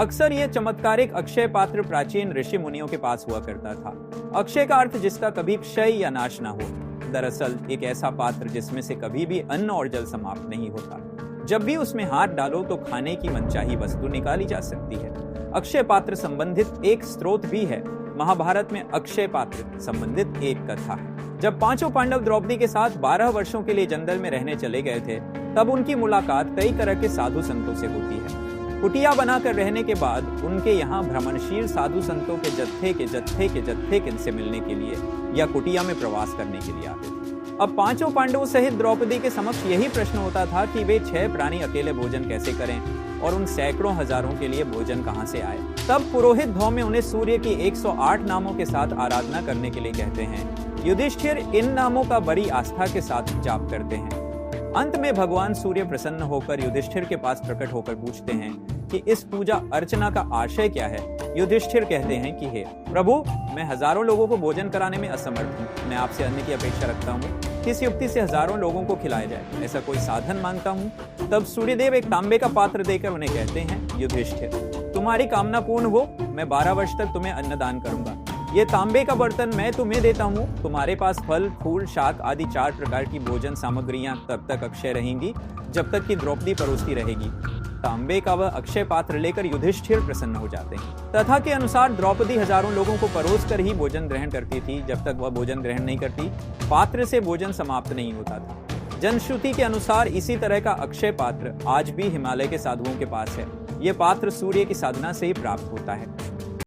अक्सर यह चमत्कारिक अक्षय पात्र प्राचीन ऋषि मुनियों के पास हुआ करता था। अक्षय का अर्थ जिसका कभी क्षय या नाश ना हो। दरअसल एक ऐसा पात्र जिसमें से कभी भी अन्न और जल समाप्त नहीं होता। जब भी उसमें हाथ डालो तो खाने की मनचाही वस्तु निकाली जा सकती है। अक्षय पात्र संबंधित एक स्रोत भी है। महाभारत में अक्षय पात्र संबंधित एक कथा है। जब पांचों पांडव द्रौपदी के साथ 12 वर्षों के लिए जंगल में रहने चले गए थे, तब उनकी मुलाकात कई तरह के साधु संतों से होती है। कुटिया बनाकर रहने के बाद उनके यहाँ भ्रमणशील साधु संतों के जत्थे से मिलने के लिए या कुटिया में प्रवास करने के लिए आते थे। अब पांचों पांडवों सहित द्रौपदी के समक्ष यही प्रश्न होता था कि वे 6 प्राणी अकेले भोजन कैसे करें और उन सैकड़ों हजारों के लिए भोजन कहां से आए। तब पुरोहित धौम्य उन्हें सूर्य की 108 नामों के साथ आराधना करने के लिए कहते हैं। युधिष्ठिर इन नामों का बड़ी आस्था के साथ जाप करते हैं। अंत में भगवान सूर्य प्रसन्न होकर युधिष्ठिर के पास प्रकट होकर पूछते हैं कि इस पूजा अर्चना का आशय क्या है। युधिष्ठिर कहते हैं कि हे प्रभु, मैं हजारों लोगों को भोजन कराने में असमर्थ हूँ। मैं आपसे अन्न की अपेक्षा रखता हूँ। किस युक्ति से हजारों लोगों को खिलाया जाए, ऐसा कोई साधन मांगता हूँ। तब सूर्यदेव एक तांबे का पात्र देकर उन्हें कहते हैं, युधिष्ठिर, तुम्हारी कामना पूर्ण हो, मैं 12 वर्ष तक तुम्हें अन्नदान करूंगा। ये तांबे का बर्तन मैं तुम्हें देता हूँ। तुम्हारे पास फल, फूल, शाक आदि 4 प्रकार की भोजन सामग्रियां तब तक अक्षय रहेंगी जब तक कि द्रौपदी परोसती रहेगी। तांबे का वह अक्षय पात्र लेकर युधिष्ठिर प्रसन्न हो जाते हैं। कथा के अनुसार द्रौपदी हजारों लोगों को परोस कर ही भोजन ग्रहण करती थी। जब तक वह भोजन ग्रहण नहीं करती, पात्र से भोजन समाप्त नहीं होता था। जनश्रुति के अनुसार इसी तरह का अक्षय पात्र आज भी हिमालय के साधुओं के पास है। यह पात्र सूर्य की साधना से ही प्राप्त होता है।